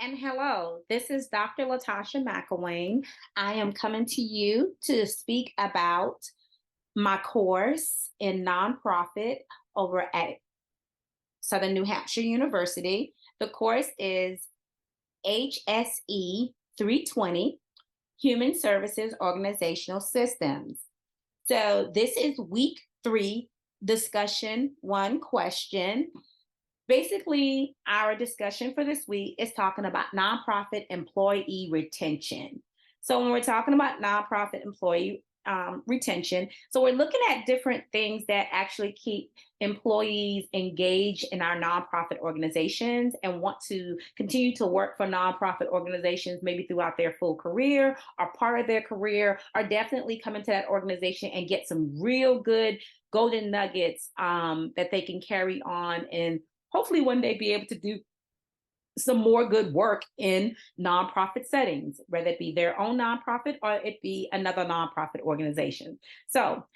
And hello, this is Dr. Latasha McElwain. I am coming to you to speak about my course in nonprofit over at Southern New Hampshire University. The course is HSE 320, Human Services Organizational Systems. So this is week 3, discussion 1 question. Basically, our discussion for this week is talking about nonprofit employee retention. So, when we're talking about nonprofit employee retention, so we're looking at different things that actually keep employees engaged in our nonprofit organizations and want to continue to work for nonprofit organizations maybe throughout their full career or part of their career, or definitely come into that organization and get some real good golden nuggets that they can carry on and hopefully one day be able to do some more good work in nonprofit settings, whether it be their own nonprofit or it be another nonprofit organization. So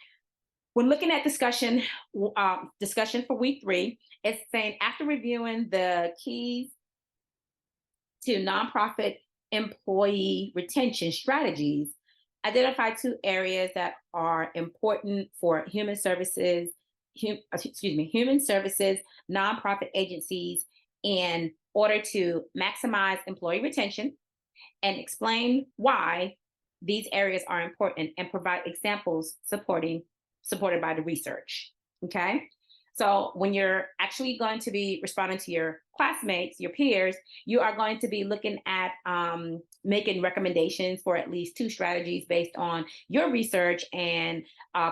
when looking at discussion for week 3, it's saying after reviewing the keys to nonprofit employee retention strategies, identify 2 areas that are important for human services, human services, nonprofit agencies in order to maximize employee retention, and explain why these areas are important and provide examples supported by the research. Okay. So when you're actually going to be responding to your classmates, your peers, you are going to be looking at making recommendations for at least 2 strategies based on your research and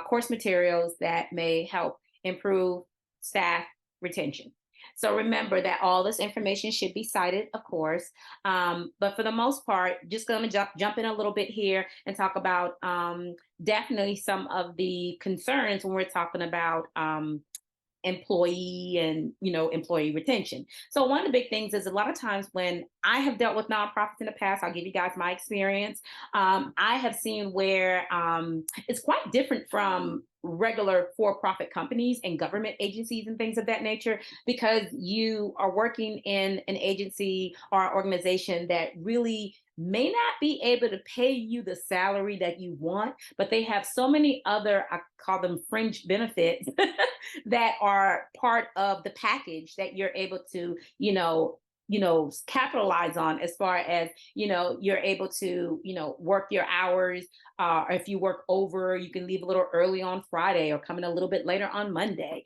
course materials that may help improve staff retention. So remember that all this information should be cited, of course, but for the most part, just going to jump in a little bit here and talk about definitely some of the concerns when we're talking about employee and employee retention. So one of the big things is a lot of times when I have dealt with nonprofits in the past, I'll give you guys my experience. I have seen where it's quite different from regular for-profit companies and government agencies and things of that nature, because you are working in an agency or organization that really may not be able to pay you the salary that you want, but they have so many other, I call them fringe benefits, that are part of the package that you're able to, capitalize on, as far as, you're able to, work your hours. Or if you work over, you can leave a little early on Friday or come in a little bit later on Monday,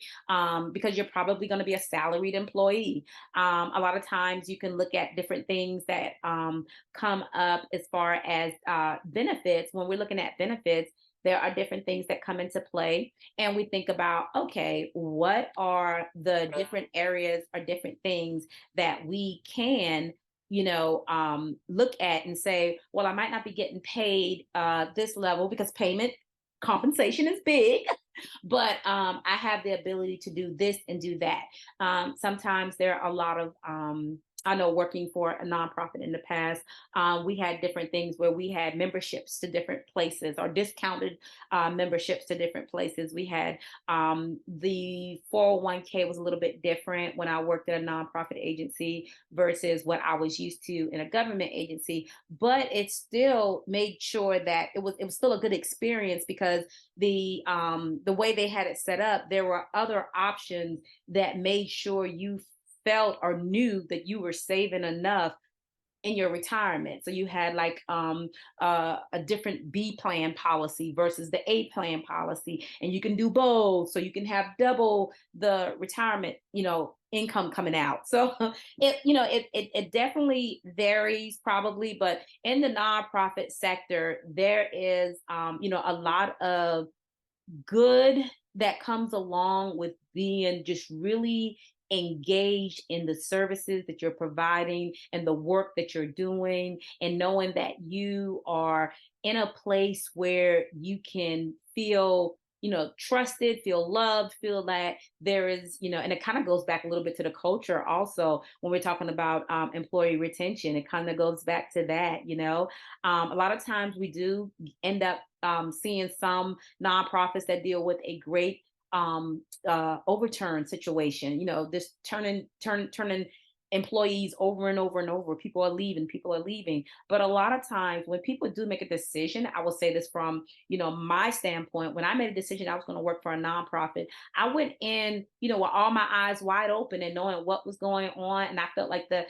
because you're probably going to be a salaried employee. A lot of times you can look at different things that come up as far as benefits. When we're looking at benefits, there are different things that come into play, and we think about, okay, what are the different areas or different things that we can look at and say, well, I might not be getting paid this level because payment compensation is big, but I have the ability to do this and do that. Sometimes there are a lot of I know, working for a nonprofit in the past, we had different things where we had memberships to different places or discounted memberships to different places. We had the 401k was a little bit different when I worked at a nonprofit agency versus what I was used to in a government agency, but it still made sure that it was still a good experience, because the way they had it set up, there were other options that made sure you felt or knew that you were saving enough in your retirement. So you had like a different B plan policy versus the A plan policy, and you can do both. So you can have double the retirement, income coming out. So it definitely varies probably, but in the nonprofit sector, there is, a lot of good that comes along with being just really engaged in the services that you're providing and the work that you're doing, and knowing that you are in a place where you can feel trusted, feel loved, feel that there is, and it kind of goes back a little bit to the culture also when we're talking about employee retention. It kind of goes back to that, a lot of times we do end up seeing some nonprofits that deal with a great overturn situation, this turning employees over and over and over. People are leaving, people are leaving. But a lot of times when people do make a decision, I will say this from, my standpoint, when I made a decision I was going to work for a nonprofit, I went in, with all my eyes wide open and knowing what was going on. And I felt like the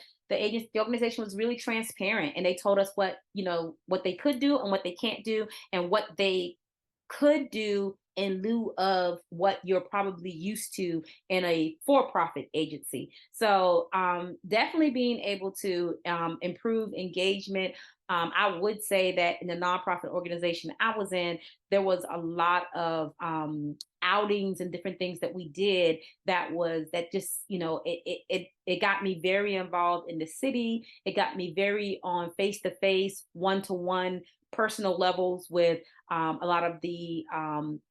organization was really transparent, and they told us what they could do and what they can't do, and what they could do in lieu of what you're probably used to in a for-profit agency. So definitely being able to improve engagement. I would say that in the nonprofit organization I was in, there was a lot of outings and different things that we did that just it got me very involved in the city. It got me very on face to face, one to one personal levels with a lot of the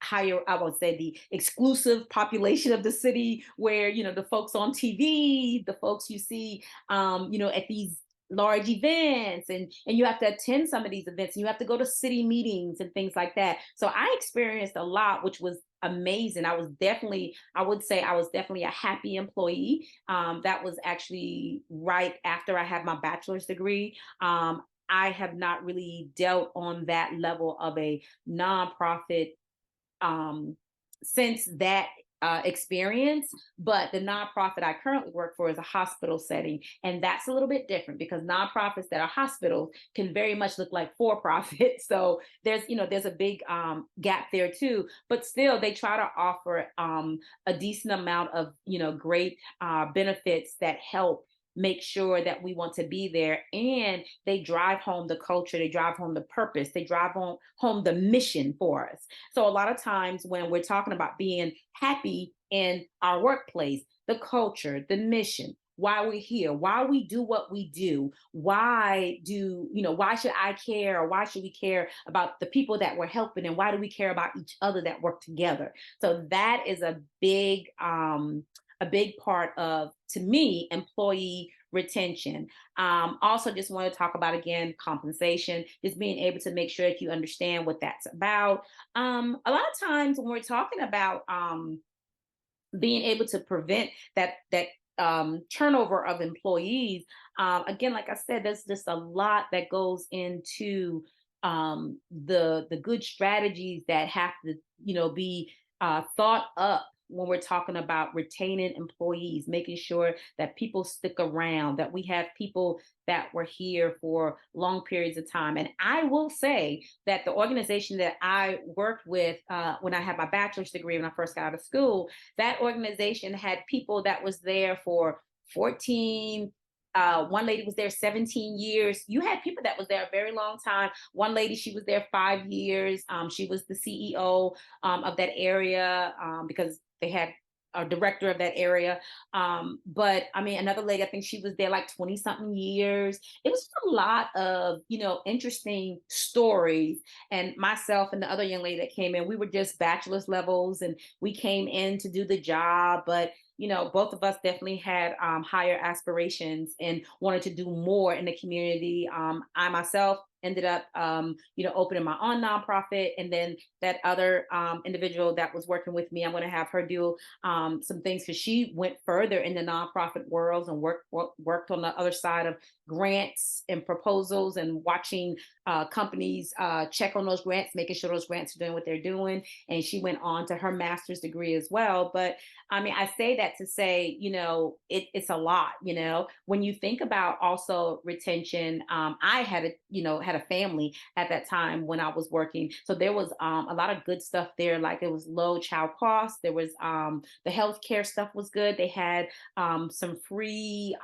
higher, I would say, the exclusive population of the city, where the folks on TV, the folks you see at these large events, and you have to attend some of these events, and you have to go to city meetings and things like that. So I experienced a lot, which was amazing. I would say I was definitely a happy employee. That was actually right after I had my bachelor's degree. I have not really dealt on that level of a nonprofit since that experience. But the nonprofit I currently work for is a hospital setting, and that's a little bit different because nonprofits that are hospitals can very much look like for profit. So there's a big gap there too. But still, they try to offer a decent amount of great benefits that help make sure that we want to be there, and they drive home the culture, they drive home the purpose, they drive home the mission for us. So a lot of times when we're talking about being happy in our workplace, the culture, the mission, why we're here, why we do what we do, why should I care, or why should we care about the people that we're helping, and why do we care about each other that work together? So that is a big part of, to me, employee retention. Also, just want to talk about, again, compensation, just being able to make sure that you understand what that's about. A lot of times when we're talking about being able to prevent that turnover of employees, again, like I said, there's just a lot that goes into the good strategies that have to be thought up when we're talking about retaining employees, making sure that people stick around, that we have people that were here for long periods of time. And I will say that the organization that I worked with when I had my bachelor's degree, when I first got out of school, that organization had people that was there for 14, one lady was there 17 years. You had people that was there a very long time. One lady, she was there 5 years. She was the CEO of that area because they had a director of that area. But I mean, another lady, I think she was there like 20 something years. It was a lot of, interesting stories. And myself and the other young lady that came in, we were just bachelor's levels, and we came in to do the job. But both of us definitely had higher aspirations and wanted to do more in the community. I myself ended up, opening my own nonprofit. And then that other individual that was working with me, I'm going to have her do some things, because she went further in the nonprofit worlds and worked on the other side of grants and proposals, and watching companies check on those grants, making sure those grants are doing what they're doing. And she went on to her master's degree as well. But I mean, I say that to say, it's a lot. When you think about also retention, I had a family at that time when I was working, so there was a lot of good stuff there. Like, it was low child costs. There was the healthcare stuff was good. They had some free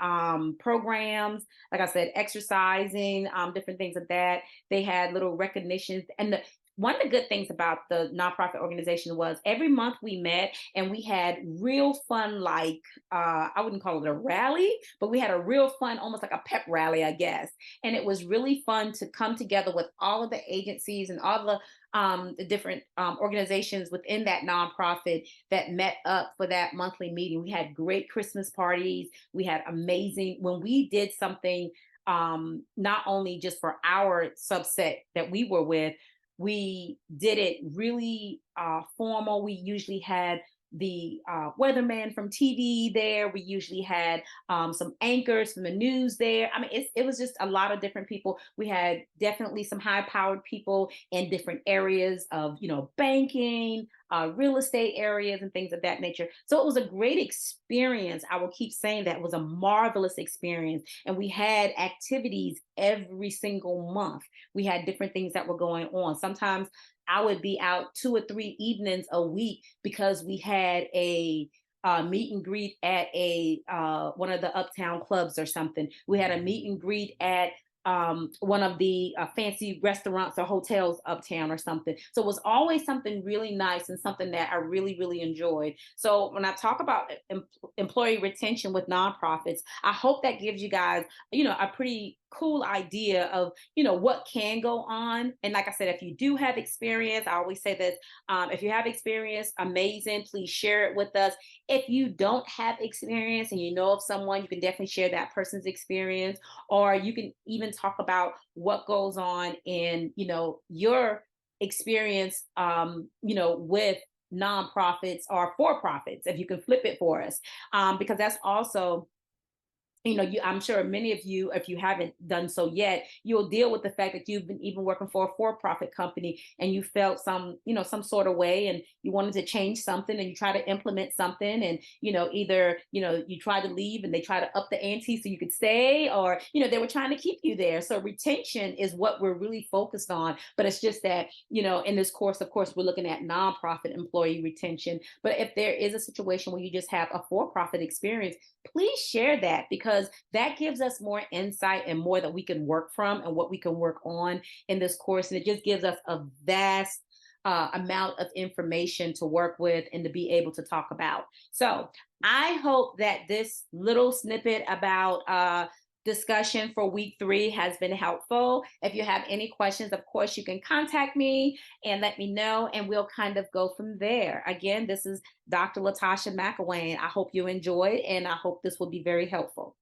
programs, like I said, exercising, different things like that. They had little recognitions. And one of the good things about the nonprofit organization was every month we met and we had real fun, like, I wouldn't call it a rally, but we had a real fun, almost like a pep rally, I guess. And it was really fun to come together with all of the agencies and all the different organizations within that nonprofit that met up for that monthly meeting. We had great Christmas parties. We had amazing, when we did something, not only just for our subset that we were with, we did it really formal. We usually had the weatherman from TV there. We usually had some anchors from the news there. I mean, it was just a lot of different people. We had definitely some high powered people in different areas of, banking, real estate areas, and things of that nature. So it was a great experience. I will keep saying that it was a marvelous experience. And we had activities every single month. We had different things that were going on. Sometimes I would be out 2 or 3 evenings a week because we had a meet and greet at a one of the uptown clubs or something. We had a meet and greet at one of the fancy restaurants or hotels uptown or something. So it was always something really nice and something that I really, really enjoyed. So when I talk about employee retention with nonprofits, I hope that gives you guys, a pretty cool idea of, what can go on. And like I said, if you do have experience, I always say this, if you have experience, amazing, please share it with us. If you don't have experience and you know of someone, you can definitely share that person's experience, or you can even talk about what goes on in, your experience, with nonprofits or for profits, if you can flip it for us, because that's also, I'm sure many of you, if you haven't done so yet, you'll deal with the fact that you've been even working for a for-profit company and you felt some sort of way, and you wanted to change something and you try to implement something, and, either, you try to leave and they try to up the ante so you could stay, or, they were trying to keep you there. So retention is what we're really focused on. But it's just that, in this course, of course, we're looking at nonprofit employee retention. But if there is a situation where you just have a for-profit experience, please share that, because that gives us more insight and more that we can work from and what we can work on in this course. And it just gives us a vast amount of information to work with and to be able to talk about. So I hope that this little snippet about discussion for week 3 has been helpful. If you have any questions, of course, you can contact me and let me know, and we'll kind of go from there. Again, this is Dr. Latasha McElwain. I hope you enjoyed, and I hope this will be very helpful.